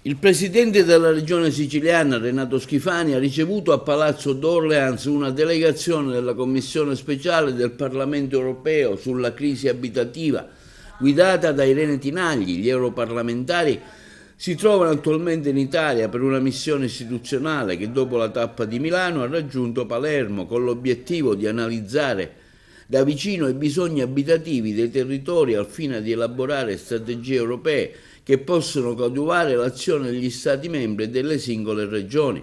Il presidente della regione siciliana, Renato Schifani, ha ricevuto a Palazzo d'Orleans una delegazione della Commissione speciale del Parlamento europeo sulla crisi abitativa, guidata da Irene Tinagli. Gli europarlamentari si trovano attualmente in Italia per una missione istituzionale che dopo la tappa di Milano ha raggiunto Palermo con l'obiettivo di analizzare da vicino i bisogni abitativi dei territori al fine di elaborare strategie europee che possono coadiuvare l'azione degli Stati membri e delle singole regioni.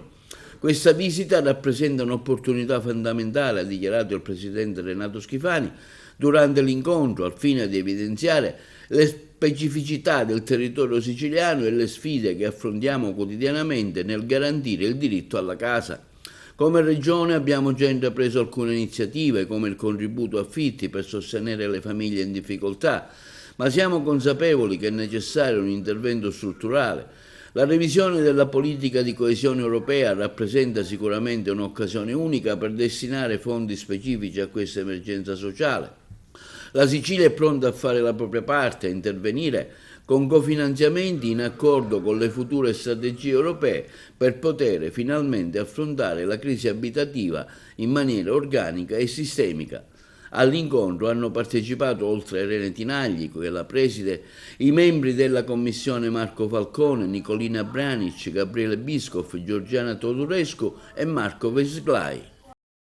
Questa visita rappresenta un'opportunità fondamentale, ha dichiarato il presidente Renato Schifani durante l'incontro, al fine di evidenziare le specificità del territorio siciliano e le sfide che affrontiamo quotidianamente nel garantire il diritto alla casa. Come Regione abbiamo già intrapreso alcune iniziative, come il contributo affitti per sostenere le famiglie in difficoltà, ma siamo consapevoli che è necessario un intervento strutturale. La revisione della politica di coesione europea rappresenta sicuramente un'occasione unica per destinare fondi specifici a questa emergenza sociale. La Sicilia è pronta a fare la propria parte, a intervenire con cofinanziamenti in accordo con le future strategie europee per poter finalmente affrontare la crisi abitativa in maniera organica e sistemica. All'incontro hanno partecipato, oltre a Irene Tinagli, che la preside, i membri della Commissione Marco Falcone, Nicolina Branic, Gabriele Biscoff, Giorgiana Todurescu e Marco Vesglai.